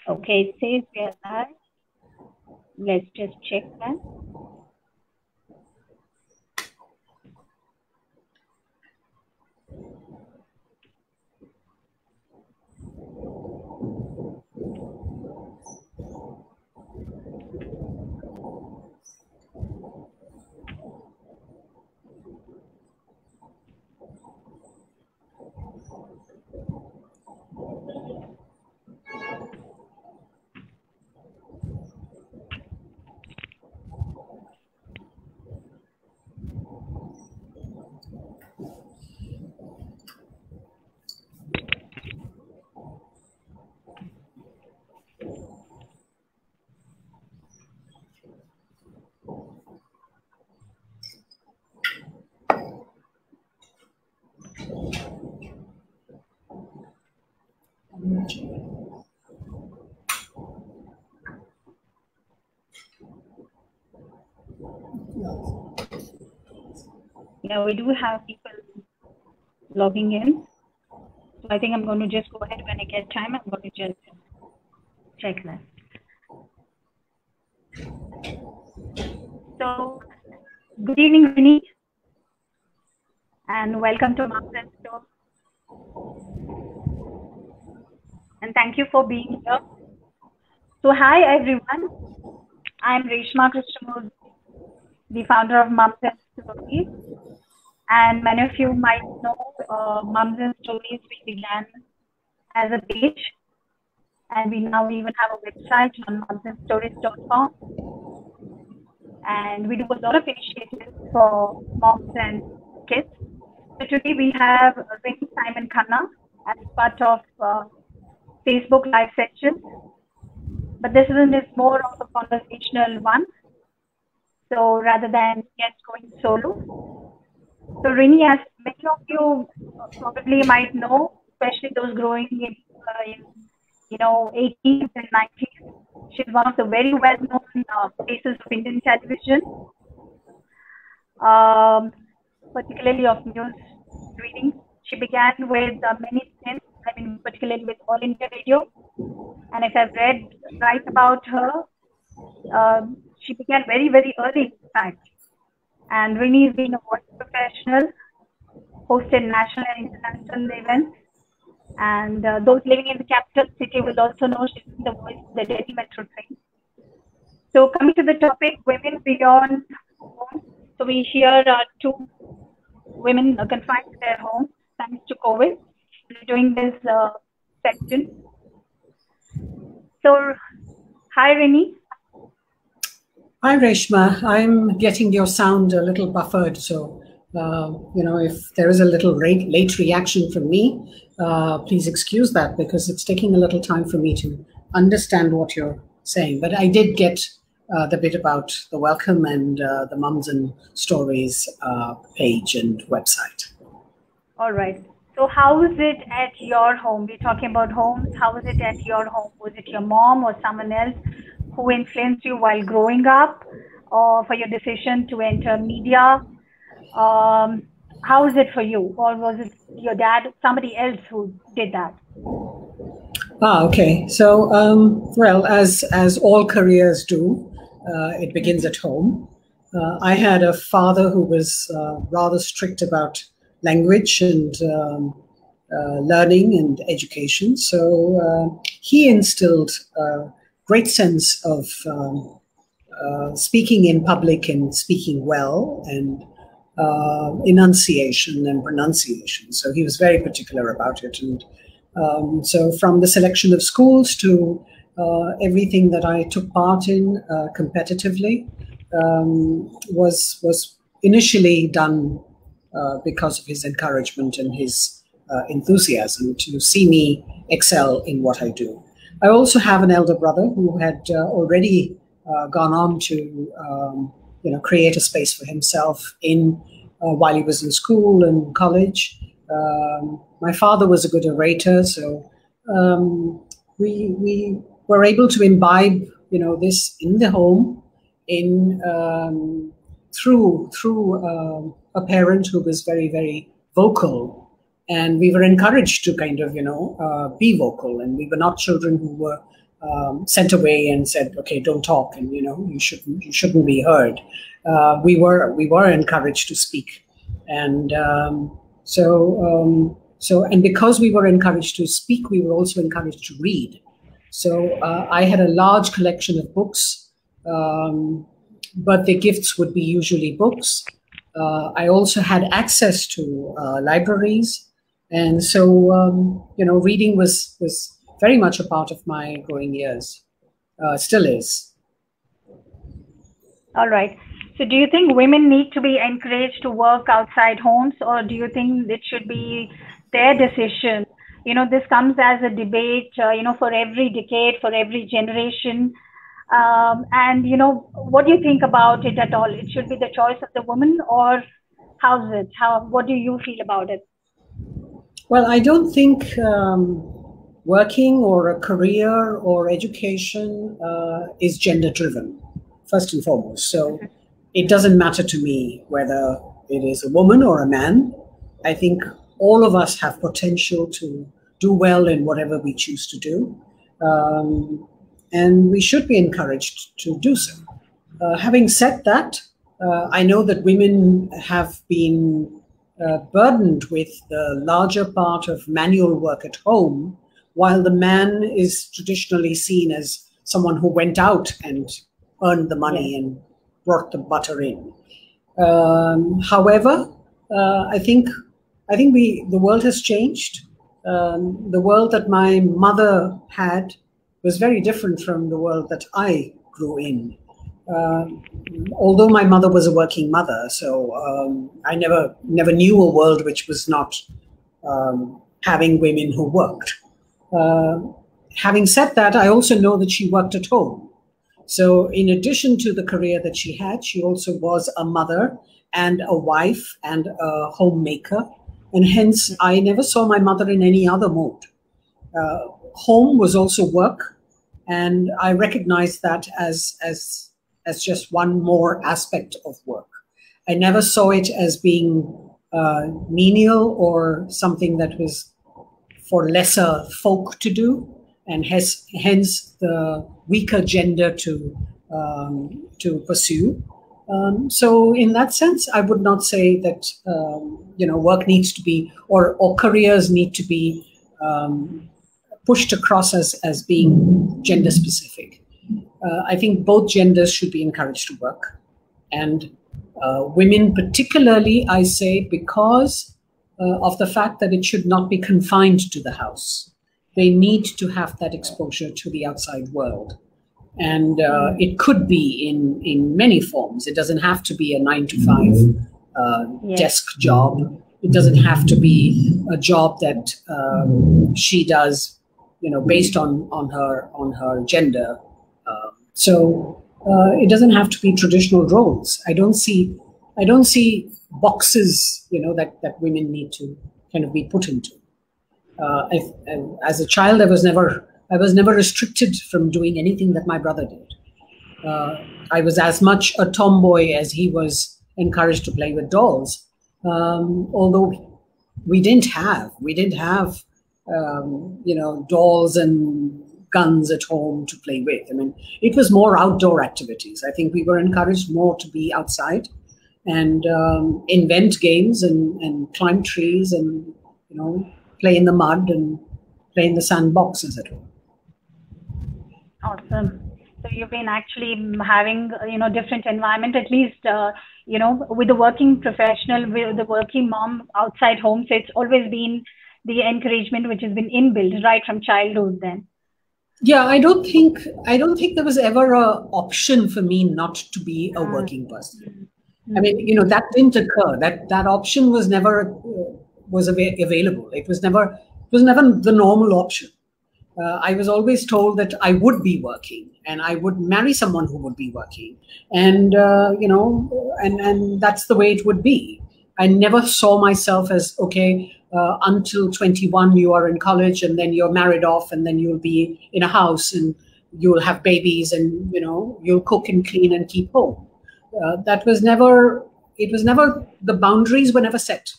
Okay, it says we are live. Let's just check that. Yeah, we do have people logging in. So I think I'm going to just go ahead when I get time. I'm going to just check that. So, good evening, Rini, and welcome to Moms and Store. And thank you for being here. So, hi everyone. I'm Reshma Krishnamurthy, the founder of Moms and Stories. And many of you might know Moms and Stories we began as a page, and we now even have a website on momsandstories.com. And we do a lot of initiatives for moms and kids. So today we have Rini Simon Khanna as part of Facebook live session. But this one is more of a conversational one. So rather than guests going solo. So Rini, as many of you probably might know, especially those growing in 80s and 90s, she's one of the very well-known faces of Indian television, particularly of news reading. She began with many stints, particularly with All India Radio. And if I've read right about her, she began very, very early, in fact. And Rini has been a voice professional, hosted national and international events. And those living in the capital city will also know she's the voice of the Delhi Metro train. So coming to the topic, women beyond home. So we hear two women confined to their homes thanks to COVID. We're doing this section. So, hi Rini. Hi Reshma, I'm getting your sound a little buffered, so if there is a little late reaction from me, please excuse that because it's taking a little time for me to understand what you're saying. But I did get the bit about the welcome and the Mums and Stories page and website. All right. So how is it at your home? We're talking about homes. How is it at your home? Was it your mom or someone else who influenced you while growing up, or for your decision to enter media? How is it for you? Or was it your dad, somebody else who did that? Okay. So, well, as all careers do, it begins at home. I had a father who was rather strict about language and learning and education. So he instilled great sense of speaking in public and speaking well, and enunciation and pronunciation. So he was very particular about it. And so from the selection of schools to everything that I took part in competitively was initially done because of his encouragement and his enthusiasm to see me excel in what I do. I also have an elder brother who had already gone on to create a space for himself while he was in school and college. My father was a good orator, so we were able to imbibe this in the home through a parent who was very, very vocal. And we were encouraged to kind of, be vocal. And we were not children who were sent away and said, "Okay, don't talk," and you shouldn't be heard. We were encouraged to speak, and and because we were encouraged to speak, we were also encouraged to read. So I had a large collection of books. Birthday gifts would be usually books. I also had access to libraries, and so reading was very much a part of my growing years. Still is. All right. So do you think women need to be encouraged to work outside homes, or do you think it should be their decision? This comes as a debate, for every decade, for every generation. And, what do you think about it at all? It should be the choice of the woman, or how's it? What do you feel about it? Well, I don't think working or a career or education is gender driven, first and foremost. So it doesn't matter to me whether it is a woman or a man. I think all of us have potential to do well in whatever we choose to do. And we should be encouraged to do so. Having said that, I know that women have been burdened with the larger part of manual work at home, while the man is traditionally seen as someone who went out and earned the money and brought the butter in. However, I think the world has changed. The world that my mother had was very different from the world that I grew in. Although my mother was a working mother, so I never knew a world which was not having women who worked. Having said that, I also know that she worked at home. So in addition to the career that she had, she also was a mother and a wife and a homemaker. And hence, I never saw my mother in any other mode. Home was also work, and I recognized that as just one more aspect of work. I never saw it as being menial or something that was for lesser folk to do, and hence the weaker gender to pursue. So in that sense, I would not say that work needs to be or careers need to be pushed across as being gender specific. I think both genders should be encouraged to work, and women particularly, I say, because of the fact that it should not be confined to the house. They need to have that exposure to the outside world. And it could be in many forms. It doesn't have to be a 9-to-5 desk job. It doesn't have to be a job that she does, based on her gender. So it doesn't have to be traditional roles. I don't see boxes, that women need to kind of be put into. As a child, I was never restricted from doing anything that my brother did. I was as much a tomboy as he was encouraged to play with dolls. Although we didn't have dolls and guns at home to play with. I mean, it was more outdoor activities. I think we were encouraged more to be outside and invent games and climb trees and play in the mud and play in the sandbox, as it were. Awesome. So you've been actually having, different environment, at least, with the working professional, with the working mom outside home. So it's always been the encouragement which has been inbuilt right from childhood then. Yeah, I don't think there was ever an option for me not to be a working person. I mean, that didn't occur. That option was never available. It was never the normal option. I was always told that I would be working and I would marry someone who would be working, and and that's the way it would be. I never saw myself as until 21 you are in college and then you're married off and then you'll be in a house and you'll have babies and you'll cook and clean and keep home. The boundaries were never set.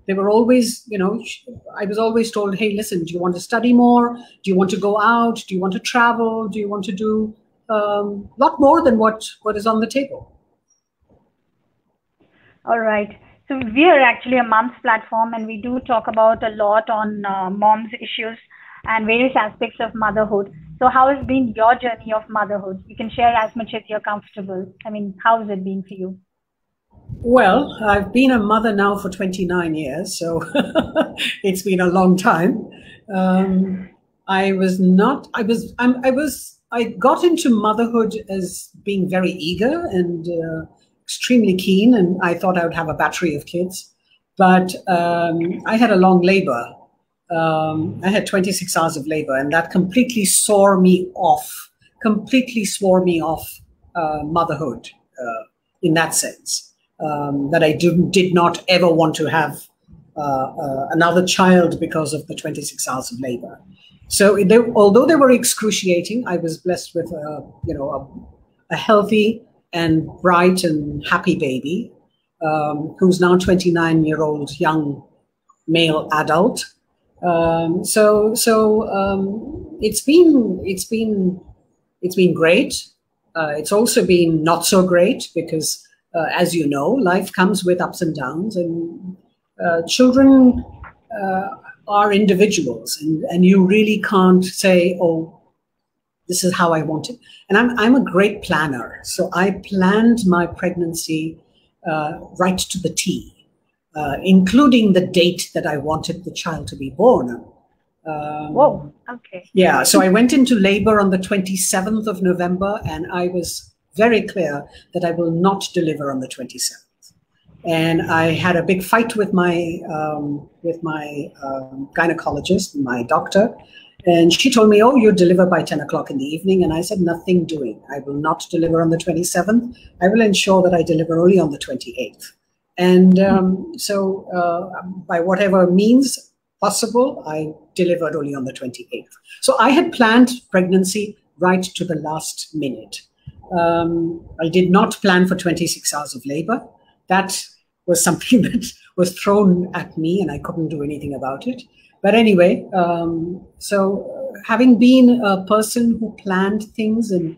They were always, I was always told, hey, listen, do you want to study more? Do you want to go out? Do you want to travel? Do you want to do a lot more than what is on the table? All right. So we are actually a mom's platform, and we do talk about a lot on mom's issues and various aspects of motherhood. So how has been your journey of motherhood? You can share as much as you're comfortable. I mean, how has it been for you? Well, I've been a mother now for 29 years, so it's been a long time. I was not, I was, I got into motherhood as being very eager and extremely keen, and I thought I would have a battery of kids. But I had a long labor. I had 26 hours of labor, and that completely swore me off motherhood in that sense. That I did not ever want to have another child because of the 26 hours of labor. So although they were excruciating, I was blessed with a healthy and bright and happy baby who's now 29-year-old young male adult. It's been great. It's also been not so great because, as you know, life comes with ups and downs, and children are individuals, and you really can't say, oh, this is how I want it. And I'm a great planner. So I planned my pregnancy right to the T, including the date that I wanted the child to be born on. Whoa, okay. Yeah, so I went into labor on the 27th of November, and I was very clear that I will not deliver on the 27th. And I had a big fight with my gynecologist, my doctor, and she told me, oh, you deliver by 10 o'clock in the evening. And I said, nothing doing. I will not deliver on the 27th. I will ensure that I deliver only on the 28th. And by whatever means possible, I delivered only on the 28th. So I had planned pregnancy right to the last minute. I did not plan for 26 hours of labor. That was something that was thrown at me, and I couldn't do anything about it. But anyway, so having been a person who planned things and,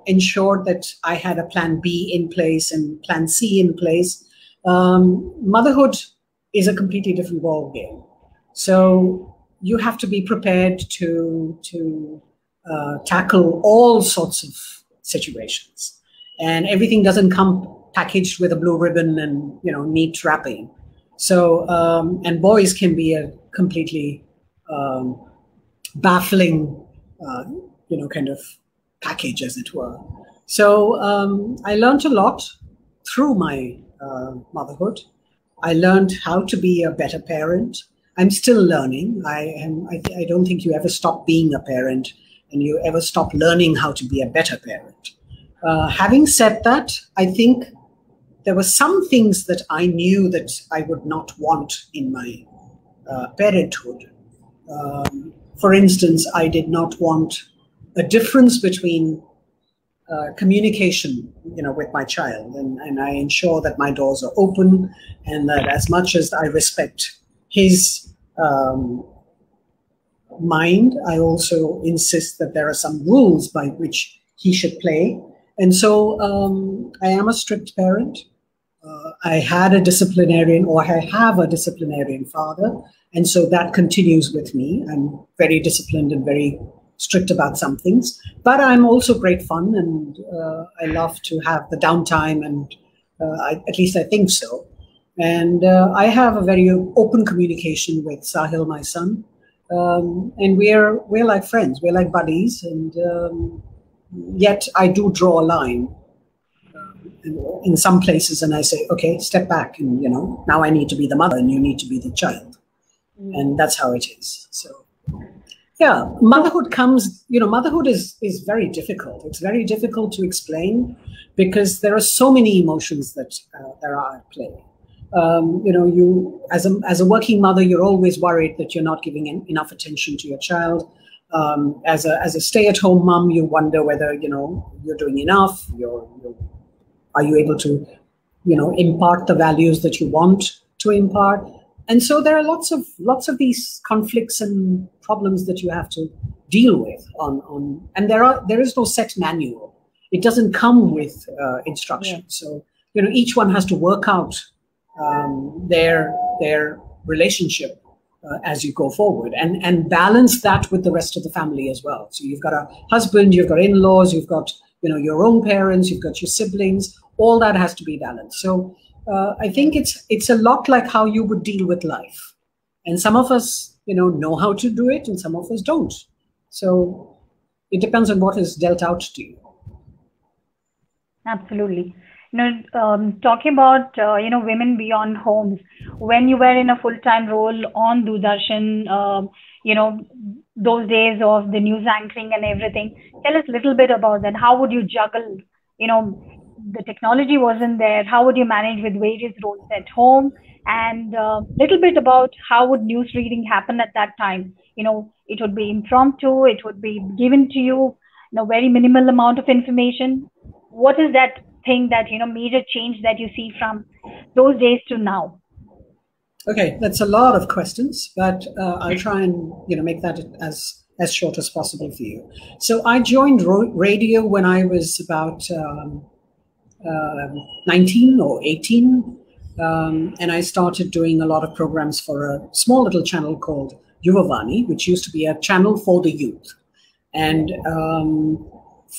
ensured that I had a plan B in place and plan C in place, motherhood is a completely different ballgame. So you have to be prepared to tackle all sorts of situations, and everything doesn't come packaged with a blue ribbon and neat wrapping. So and boys can be a completely baffling kind of package, as it were. So I learned a lot through my motherhood. I learned how to be a better parent. I'm still learning. I don't think you ever stop being a parent, and you ever stop learning how to be a better parent. Having said that, I think there were some things that I knew that I would not want in my parenthood. For instance, I did not want a difference between communication, with my child, and I ensure that my doors are open, and that as much as I respect his mind, I also insist that there are some rules by which he should play. And so I am a strict parent. I had a disciplinarian, or I have a disciplinarian father, and so that continues with me. I'm very disciplined and very strict about some things, but I'm also great fun, and I love to have the downtime, and at least I think so. And I have a very open communication with Sahil, my son, and we're like friends, we're like buddies, and yet I do draw a line in some places, and I say, okay, step back, and now I need to be the mother, and you need to be the child, and that's how it is. So. Yeah, motherhood comes, motherhood is very difficult. It's very difficult to explain because there are so many emotions that there are at play. You as a working mother, you're always worried that you're not giving enough attention to your child. As a stay-at-home mom, you wonder whether you're doing enough. Are you able to impart the values that you want to impart? And so there are lots of these conflicts and problems that you have to deal with and there is no set manual. It doesn't come with instructions. So each one has to work out their relationship as you go forward, and balance that with the rest of the family as well. So you've got a husband, you've got in-laws, you've got your own parents, you've got your siblings. All that has to be balanced. So I think it's a lot like how you would deal with life, and some of us know how to do it, and some of us don't. So it depends on what is dealt out to you. Absolutely. Talking about women beyond homes, when you were in a full-time role on Doordarshan, those days of the news anchoring and everything, tell us a little bit about that. How would you juggle? The technology wasn't there. How would you manage with various roles at home? And little bit about how would news reading happen at that time? It would be impromptu. It would be given to you, very minimal amount of information. What is that thing that major change that you see from those days to now? Okay, that's a lot of questions, but I'll try and make that as short as possible for you. So I joined radio when I was about 19 or 18, and I started doing a lot of programs for a small little channel called Yuvavani, which used to be a channel for the youth. And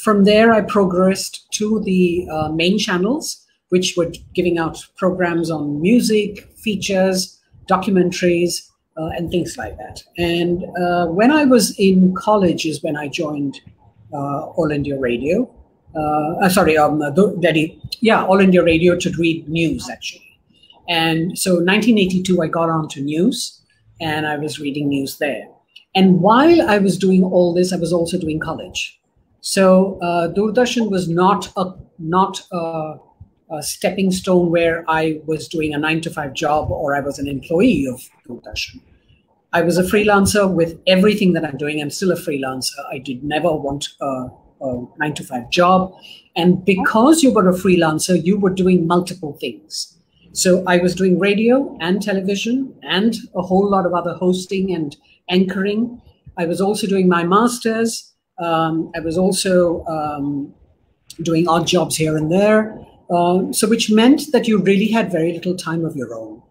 from there, I progressed to the main channels, which were giving out programs on music, features, documentaries, and things like that. And when I was in college is when I joined All India Radio. All India Radio to read news, actually. And so 1982, I got onto news, and I was reading news there. And while I was doing all this, I was also doing college. So Doordarshan was not a stepping stone where I was doing a 9-to-5 job or I was an employee of Doordarshan. I was a freelancer with everything that I'm doing. I'm still a freelancer. I did never want a 9-to-5 job. And because you were a freelancer, you were doing multiple things. So I was doing radio and television and a whole lot of other hosting and anchoring. I was also doing my master's. I was also doing odd jobs here and there. So which meant that you really had very little time of your own.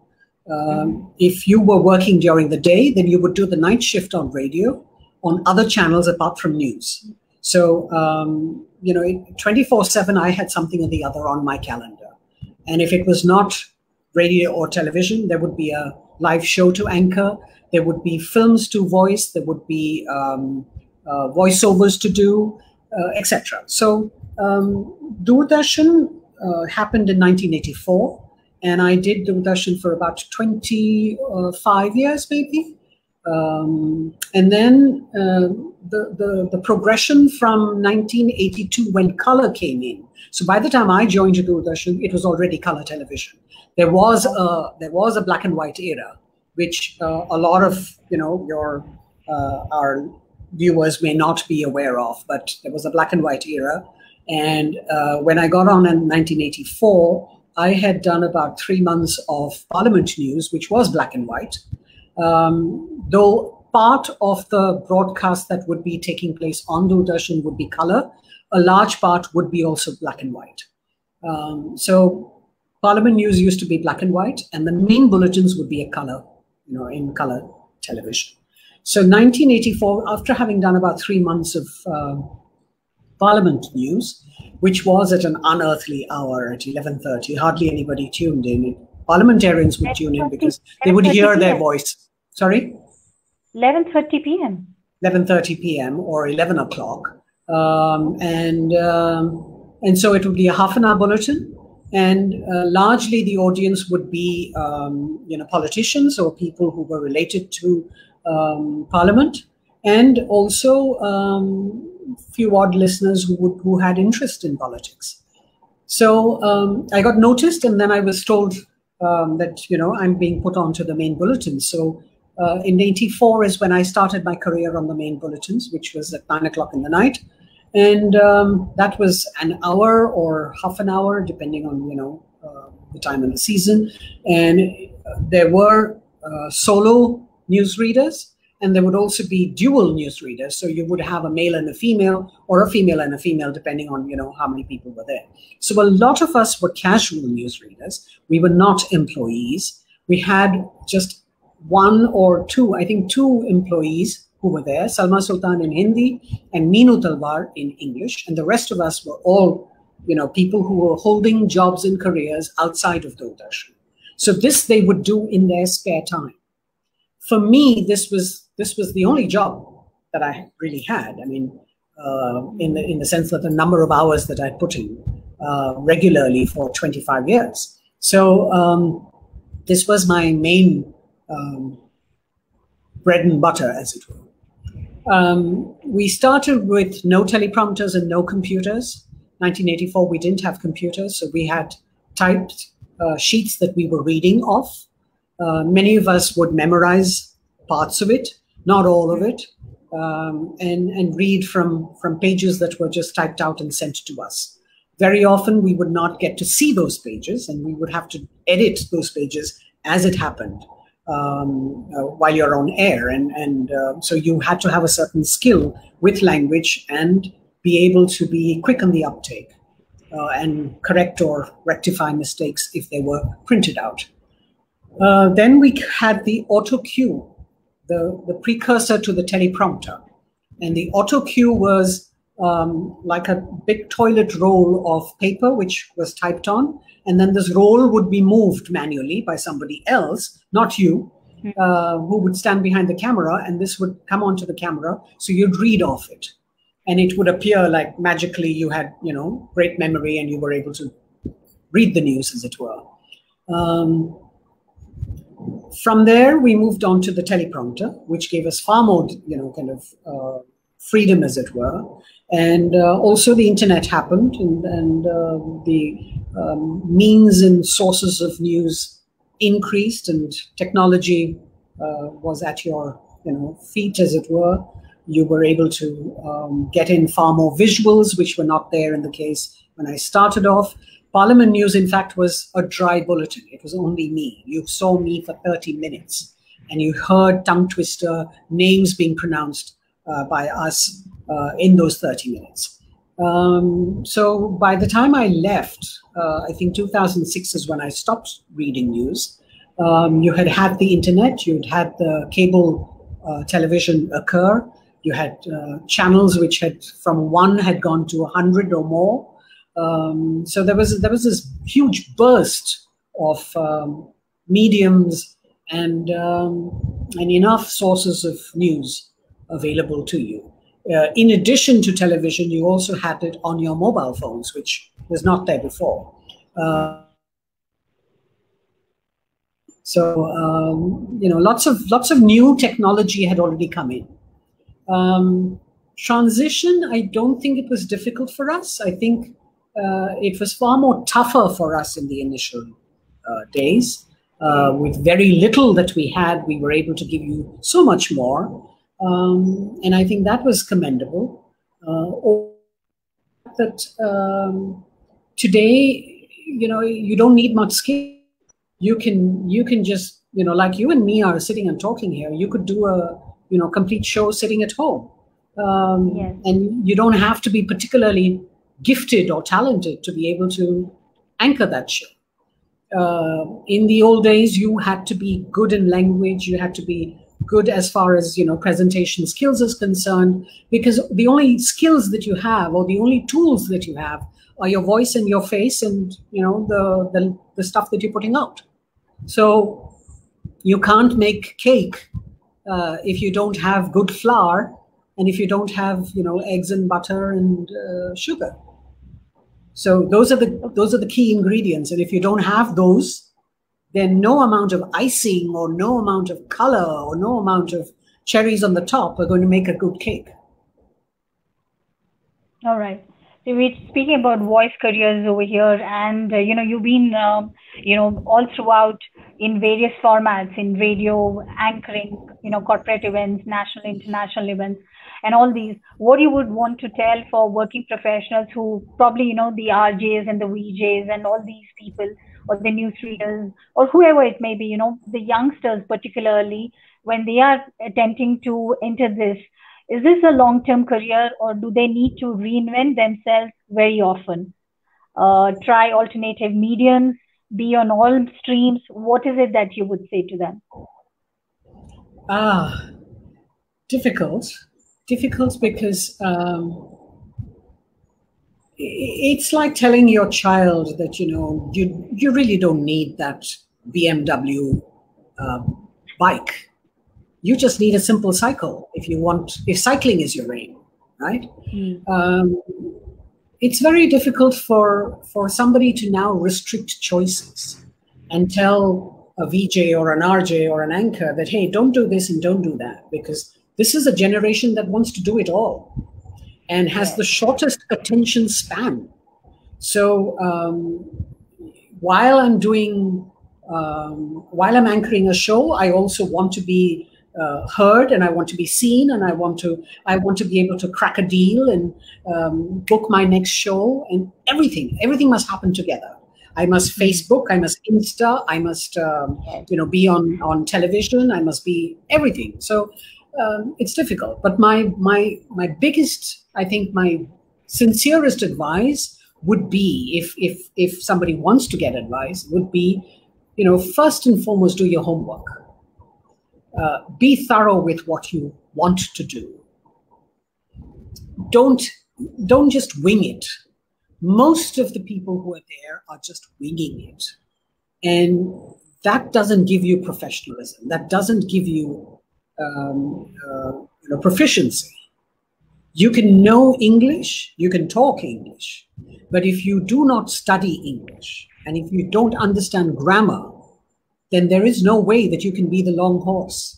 If you were working during the day, then you would do the night shift on radio, on other channels apart from news. So, 24/7, I had something or the other on my calendar. And if it was not radio or television, there would be a live show to anchor. There would be films to voice. There would be voiceovers to do, etc. So Doordarshan happened in 1984. And I did Doordarshan for about 25 years, maybe. And then the progression from 1982 when color came in. So by the time I joined Doordarshan, it was already color television. There was a black and white era, which a lot of our viewers may not be aware of, but there was a black and white era. And when I got on in 1984, I had done about 3 months of Parliament news, which was black and white. Though part of the broadcast that would be taking place on Doordarshan would be color, a large part would be also black and white. So Parliament news used to be black and white, and the main bulletins would be a color, in color television. So 1984, after having done about 3 months of Parliament news, which was at an unearthly hour at 11:30, hardly anybody tuned in. Parliamentarians would tune in because they would hear their voice. Sorry? 11:30 p.m. 11:30 p.m. or 11 o'clock. And so it would be a half-an-hour bulletin. And largely the audience would be, politicians or people who were related to Parliament. And also few odd listeners who had interest in politics. So I got noticed, and then I was told that I'm being put onto the main bulletins. So in '84 is when I started my career on the main bulletins, which was at 9 o'clock in the night, and that was an hour or half an hour, depending on the time of the season. And there were solo newsreaders, and there would also be dual newsreaders. So you would have a male and a female, or a female and a female, depending on how many people were there. So a lot of us were casual newsreaders. We were not employees. We had just one or two, I think two employees who were there, Salma Sultan in Hindi and Meenu Talwar in English. And the rest of us were all, people who were holding jobs and careers outside of Doordarshan. So this they would do in their spare time. For me, this was the only job that I really had. I mean, in the sense that the number of hours that I put in regularly for 25 years. So this was my main bread and butter, as it were. We started with no teleprompters and no computers. 1984, we didn't have computers, so we had typed sheets that we were reading off. Many of us would memorize parts of it, not all of it, and read from pages that were just typed out and sent to us. Very often, we would not get to see those pages, and we would have to edit those pages as it happened while you're on air. And so you had to have a certain skill with language and be able to be quick on the uptake and correct or rectify mistakes if they were printed out. Then we had the auto cue, the precursor to the teleprompter. And the auto cue was like a big toilet roll of paper, which was typed on. And then this roll would be moved manually by somebody else, not you, who would stand behind the camera. And this would come onto the camera. So you'd read off it. And it would appear like magically you had, great memory and you were able to read the news, as it were. From there, we moved on to the teleprompter, which gave us far more, freedom, as it were. And also the internet happened, and the means and sources of news increased, and technology was at your feet, as it were. You were able to get in far more visuals, which were not there in the case when I started off. Parliament News, in fact, was a dry bulletin. It was only me. You saw me for 30 minutes, and you heard tongue twister names being pronounced by us in those 30 minutes. So by the time I left, I think 2006 is when I stopped reading news. You had the internet, you'd had the cable television occur. You had channels which had from 1 had gone to 100 or more. So there was this huge burst of mediums and enough sources of news available to you. In addition to television, you also had it on your mobile phones, which was not there before. Lots of new technology had already come in. Transition, I don't think it was difficult for us. I think it was far more tougher for us in the initial days. With very little that we had, we were able to give you so much more. And I think that was commendable. Today, you don't need much skill. You can just, like you and me are sitting and talking here, you could do a complete show sitting at home. Yes. And you don't have to be particularly gifted or talented to be able to anchor that show. In the old days, you had to be good in language. You had to be good as far as, presentation skills is concerned, because the only skills that you have, or the only tools that you have, are your voice and your face and, the stuff that you're putting out. So you can't make cake if you don't have good flour and if you don't have, eggs and butter and sugar. So those are the key ingredients. And if you don't have those, then no amount of icing or no amount of color or no amount of cherries on the top are going to make a good cake. All right. So we're speaking about voice careers over here, and you've been all throughout in various formats, in radio, anchoring, corporate events, national, international events, and all these. What you would want to tell for working professionals who probably the RJs and the VJs and all these people or the newsreaders or whoever it may be, the youngsters particularly, when they are attempting to enter this, is this a long-term career or do they need to reinvent themselves very often? Try alternative mediums, be on all streams. What is it that you would say to them? Difficult because it's like telling your child that you really don't need that BMW bike. You just need a simple cycle if cycling is your aim, right? It's very difficult for somebody to now restrict choices and tell a VJ or an RJ or an anchor that, hey, don't do this and don't do that, because this is a generation that wants to do it all and has the shortest attention span. So while I'm anchoring a show, I also want to be heard, and I want to be seen, and I want to be able to crack a deal and book my next show, and everything must happen together. I must Facebook, I must Insta, I must be on television, I must be everything. So it's difficult. But my biggest, I think my sincerest advice would be, if somebody wants to get advice, would be, first and foremost, do your homework. Be thorough with what you want to do. Don't just wing it. Most of the people who are there are just winging it. And that doesn't give you professionalism. That doesn't give you proficiency. You can know English, you can talk English, but if you do not study English and if you don't understand grammar, then there is no way that you can be the long horse.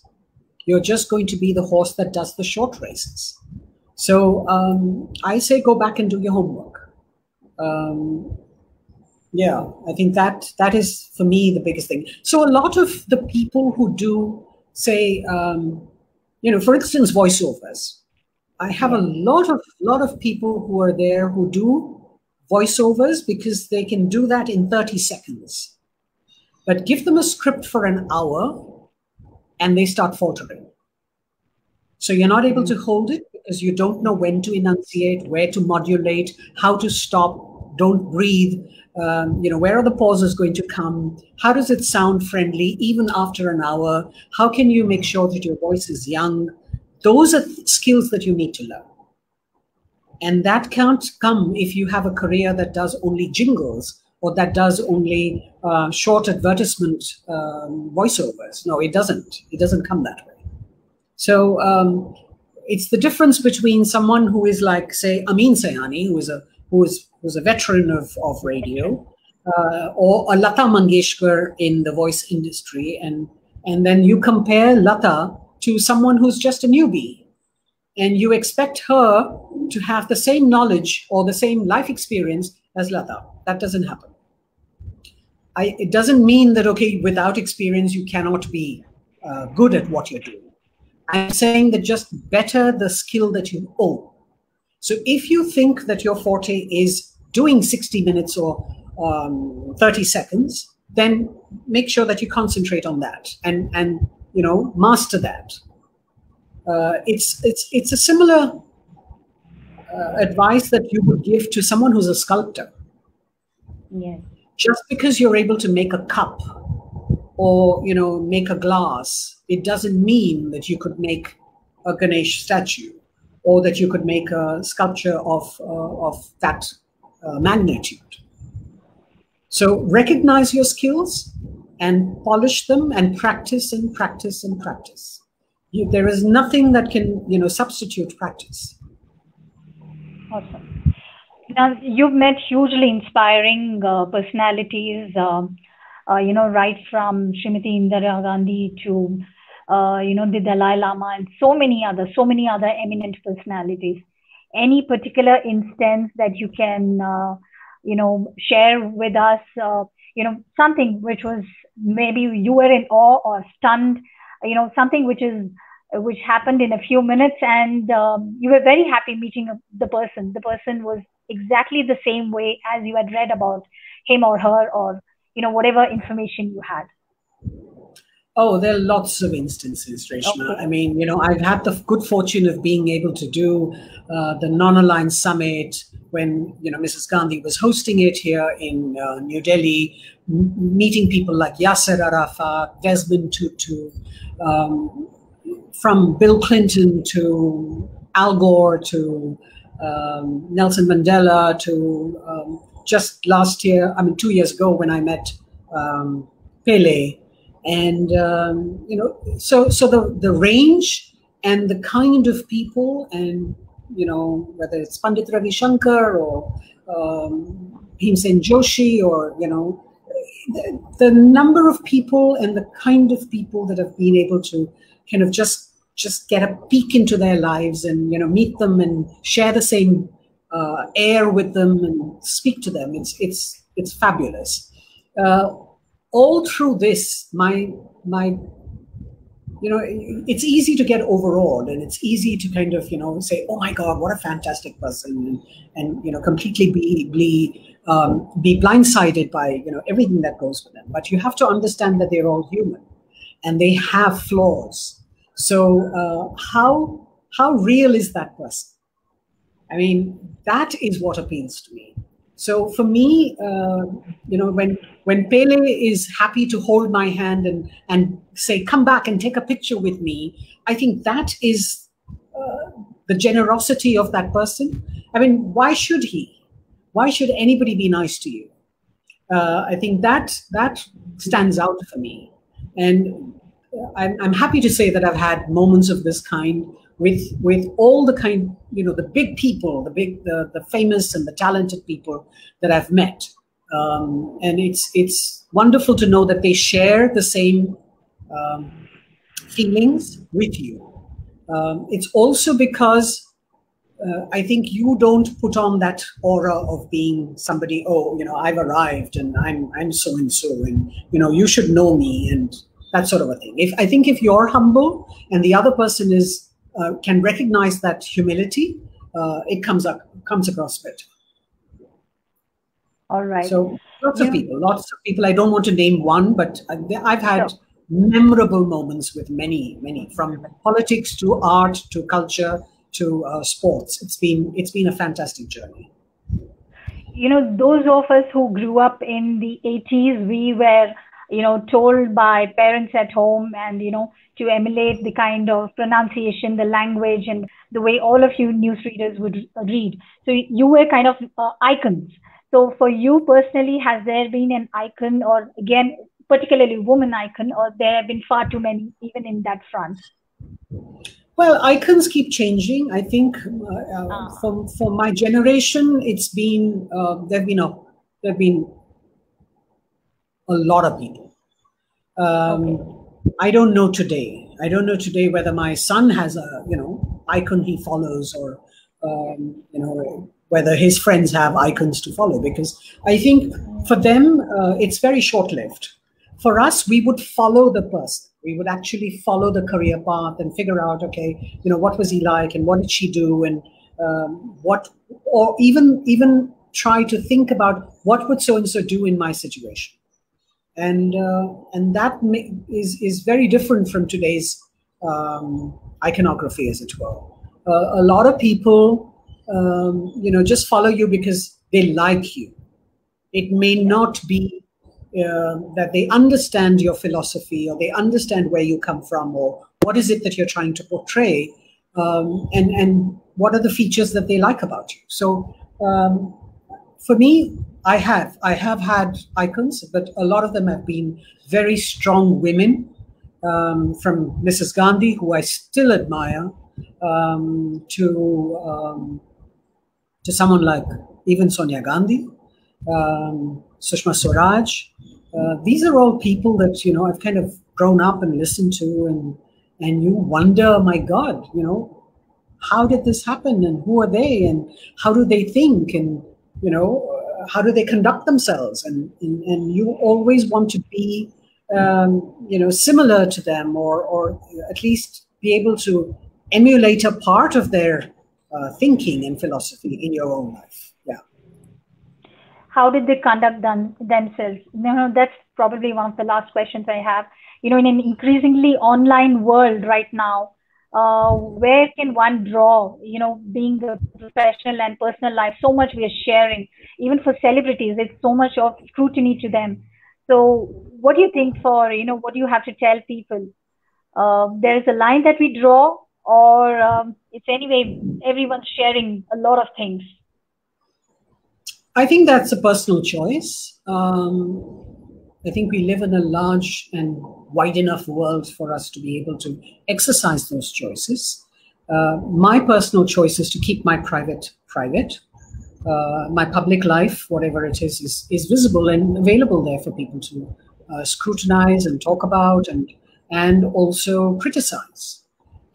You're just going to be the horse that does the short races. So I say go back and do your homework. I think that is, for me, the biggest thing. So a lot of the people who do, say, for instance, voiceovers. I have a lot of people who are there who do voiceovers because they can do that in 30 seconds. But give them a script for an hour and they start faltering. So you're not able to hold it because you don't know when to enunciate, where to modulate, how to stop, don't breathe, where are the pauses going to come? How does it sound friendly even after an hour? How can you make sure that your voice is young? Those are skills that you need to learn. And that can't come if you have a career that does only jingles or that does only short advertisement voiceovers. No, it doesn't. It doesn't come that way. So it's the difference between someone who is like, say, Amin Sayani, who was a veteran of radio, or a Lata Mangeshkar in the voice industry, and then you compare Lata to someone who's just a newbie, and you expect her to have the same knowledge or the same life experience as Lata. That doesn't happen. It doesn't mean that, okay, without experience, you cannot be good at what you're doing. I'm saying that just better the skill that you own. So if you think that your forte is doing 60 minutes or 30 seconds, then make sure that you concentrate on that and master that. It's a similar advice that you would give to someone who's a sculptor. Yes. Just because you're able to make a cup or make a glass, it doesn't mean that you could make a Ganesh statue or that you could make a sculpture of that magnitude. So recognize your skills and polish them and practice and practice and practice. There is nothing that can substitute practice. Awesome. Now, you've met hugely inspiring personalities, right from Srimati Indira Gandhi to, the Dalai Lama and so many other eminent personalities. Any particular instance that you can, share with us, something which was maybe you were in awe or stunned, something which happened in a few minutes and you were very happy meeting the person. The person was exactly the same way as you had read about him or her, or, whatever information you had? Oh, there are lots of instances, Reshma. Okay. I mean, I've had the good fortune of being able to do the Non-Aligned Summit when, Mrs. Gandhi was hosting it here in New Delhi, meeting people like Yasser Arafat, Desmond Tutu, from Bill Clinton to Al Gore to Nelson Mandela to just last year, 2 years ago when I met Pele. And so the range and the kind of people, and whether it's Pandit Ravi Shankar or Bhimsen Joshi, or the number of people and the kind of people that have been able to kind of just get a peek into their lives and meet them and share the same air with them and speak to them. It's fabulous. All through this, it's easy to get overawed, and it's easy to kind of, say, oh my God, what a fantastic person, and completely be blindsided by, everything that goes with them. But you have to understand that they're all human and they have flaws. So how real is that person? I mean, that is what appeals to me. So for me, when Pele is happy to hold my hand and say, come back and take a picture with me, I think that is the generosity of that person. I mean, why should he? Why should anybody be nice to you? I think that stands out for me. And I'm happy to say that I've had moments of this kind with all the kind, the big people, the famous and the talented people that I've met. And it's wonderful to know that they share the same feelings with you. It's also because I think you don't put on that aura of being somebody, I've arrived and I'm so-and-so, and, you should know me, and that sort of a thing. I think if you're humble and the other person can recognize that humility, it comes across better. All right. So lots of people. I don't want to name one, but I've had memorable moments with many, from politics to art to culture to sports. It's been a fantastic journey. Those of us who grew up in the 80s, we were told by parents at home and, to emulate the kind of pronunciation, the language, and the way all of you newsreaders would read. So you were kind of icons. So for you personally, has there been an icon, or again, particularly woman icon, or there have been far too many even in that front? Well, icons keep changing. I think for my generation, it's been there've been a lot of people. I don't know today. Whether my son has a icon he follows, or whether his friends have icons to follow, because I think for them it's very short-lived. For us, we would follow the person. We would actually follow the career path and figure out, okay, what was he like and what did she do, and or even try to think about what would so-and-so do in my situation. And that is very different from today's iconography, as it were. A lot of people, just follow you because they like you. It may not be that they understand your philosophy, or they understand where you come from, or what is it that you're trying to portray, and what are the features that they like about you. So for me, I have had icons, but a lot of them have been very strong women, from Mrs. Gandhi, who I still admire, to someone like even Sonia Gandhi, Sushma Swaraj. These are all people that I've kind of grown up and listened to, and you wonder, my God, how did this happen, and who are they, and how do they think, and how do they conduct themselves, and you always want to be similar to them, or at least be able to emulate a part of their thinking and philosophy in your own life. Yeah. how did they conduct themselves? That's probably one of the last questions I have. In an increasingly online world right now, where can one draw, being the professional and personal life, so much we are sharing, even for celebrities, it's so much of scrutiny to them. So what do you think for, what do you have to tell people? There is a line that we draw, or it's anyway, everyone's sharing a lot of things. I think that's a personal choice. I think we live in a large and wide enough world for us to be able to exercise those choices. My personal choice is to keep my private private. My public life, whatever it is visible and available there for people to scrutinize and talk about and also criticize.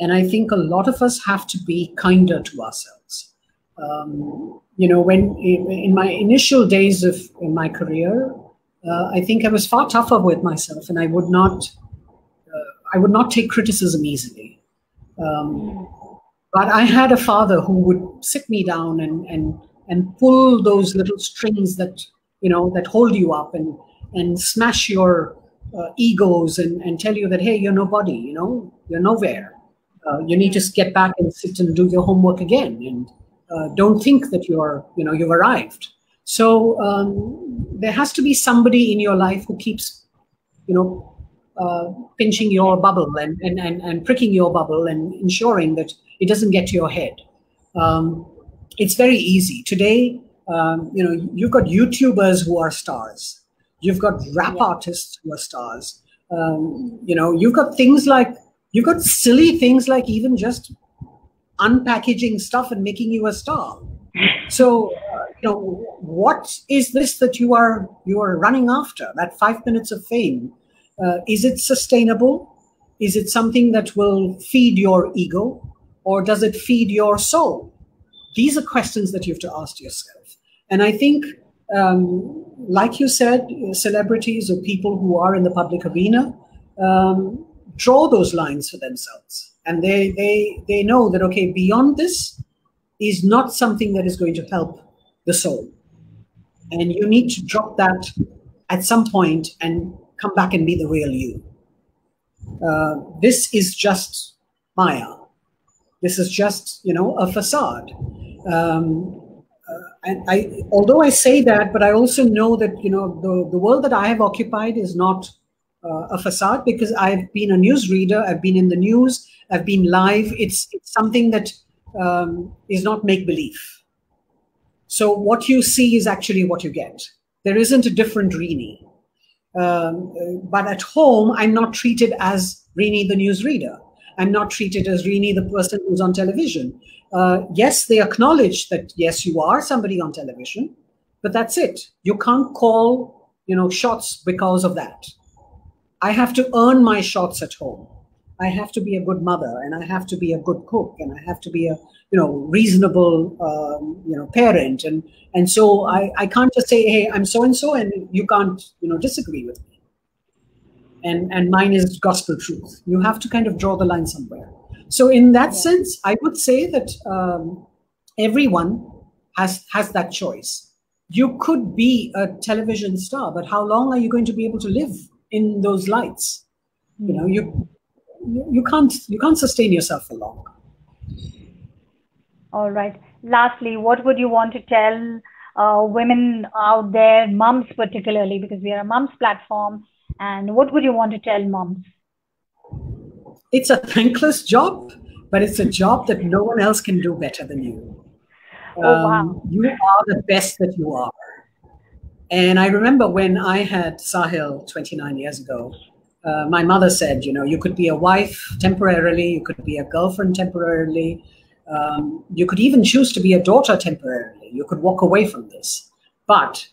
And I think a lot of us have to be kinder to ourselves. When in my initial days of in my career, I think I was far tougher with myself, and I would not take criticism easily. But I had a father who would sit me down and pull those little strings that that hold you up and smash your egos and tell you that, hey, you're nobody, you're nowhere. You need to get back and sit and do your homework again, and don't think that you've arrived. So there has to be somebody in your life who keeps, pinching your bubble and pricking your bubble and ensuring that it doesn't get to your head. It's very easy today. You've got YouTubers who are stars. You've got rap artists who are stars. You've got silly things like even just unpackaging stuff and making you a star. So, what is this that you are running after? That 5 minutes of fame, is it sustainable? Is it something that will feed your ego, or does it feed your soul? These are questions that you have to ask yourself. And I think, like you said, celebrities or people who are in the public arena draw those lines for themselves. And they know that, okay, beyond this is not something that is going to help the soul. And you need to drop that at some point and come back and be the real you. This is just Maya. This is just, a facade. And although I say that, but I also know that, the world that I have occupied is not a facade, because I've been a newsreader, I've been in the news, I've been live. It's something that is not make-believe. So what you see is actually what you get. There isn't a different Rini. But at home, I'm not treated as Rini the newsreader. I'm not treated as Rini the person who's on television. Yes, they acknowledge that, yes, you are somebody on television, but that's it. You can't call, shots because of that. I have to earn my shots at home. I have to be a good mother, and I have to be a good cook, and I have to be a reasonable parent, and so I can't just say, hey, I'm so and so, and you can't disagree with me. And mine is gospel truth. You have to kind of draw the line somewhere. So in that sense, I would say that everyone has that choice. You could be a television star, but how long are you going to be able to live in those lights? You can't sustain yourself for long. All right. Lastly, what would you want to tell women out there, moms particularly, because we are a moms platform, and what would you want to tell moms? It's a thankless job, but it's a job that no one else can do better than you. Wow. You are the best that you are. And I remember when I had Sahil 29 years ago, my mother said, you could be a wife temporarily, you could be a girlfriend temporarily, you could even choose to be a daughter temporarily. You could walk away from this. But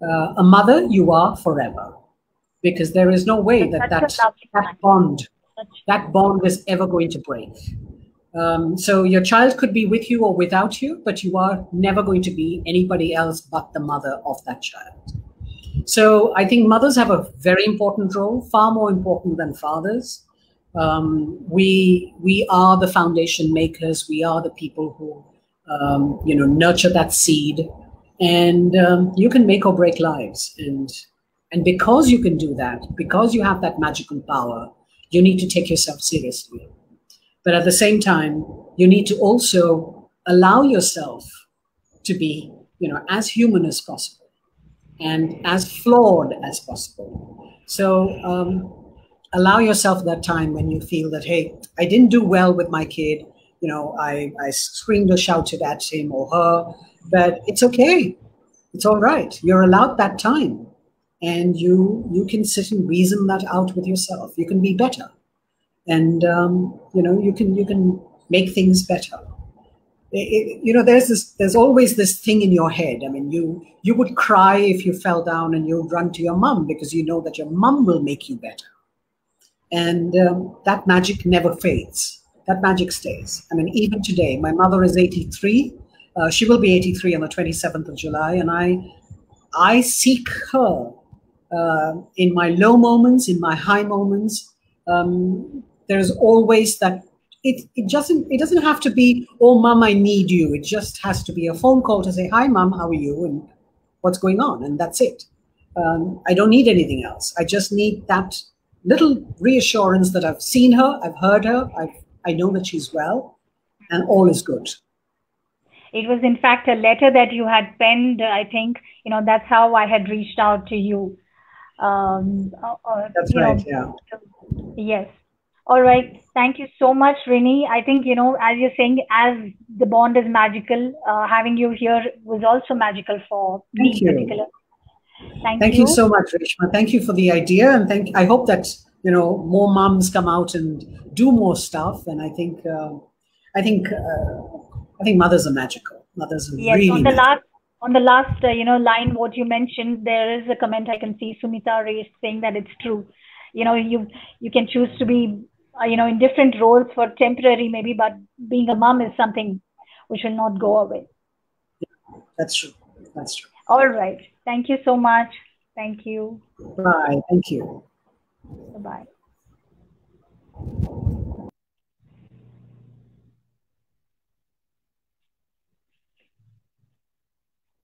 a mother, you are forever. Because there is no way that bond is ever going to break. So your child could be with you or without you, but you are never going to be anybody else but the mother of that child. So I think mothers have a very important role, far more important than fathers. We are the foundation makers. We are the people who, nurture that seed. and you can make or break lives. And because you can do that, because you have that magical power, you need to take yourself seriously. But at the same time, you need to also allow yourself to be, as human as possible and as flawed as possible. So allow yourself that time when you feel that, hey, I didn't do well with my kid. I screamed or shouted at him or her, but it's okay. It's all right. You're allowed that time, and you can sit and reason that out with yourself. You can be better, and you can make things better. There's always this thing in your head. I mean, you would cry if you fell down, and you'd run to your mum because you know that your mum will make you better. And that magic never fades. That magic stays. I mean, even today, my mother is 83. She will be 83 on the 27th of July, and I seek her in my low moments, in my high moments. There's always that. It doesn't have to be, oh, mom, I need you. It just has to be a phone call to say, hi, mom, how are you, and what's going on, and that's it. I don't need anything else. I just need that little reassurance that I've seen her, I've heard her, I know that she's well, and all is good. It was, in fact, a letter that you had penned. I think, that's how I had reached out to you. That's right, yeah. Yes. All right. Thank you so much, Rini. I think, as you're saying, as the bond is magical, having you here was also magical for me in particular. Thank you so much, Reshma. Thank you for the idea. And I hope that, more moms come out and do more stuff. And I think mothers are magical. Mothers are really magical. On the last, line, what you mentioned, there is a comment I can see Sunita raised saying that it's true. You can choose to be, in different roles for temporary maybe, but being a mom is something which will not go away. Yeah, that's true. That's true. All right. Thank you so much. Thank you. Bye. Thank you. Bye-bye.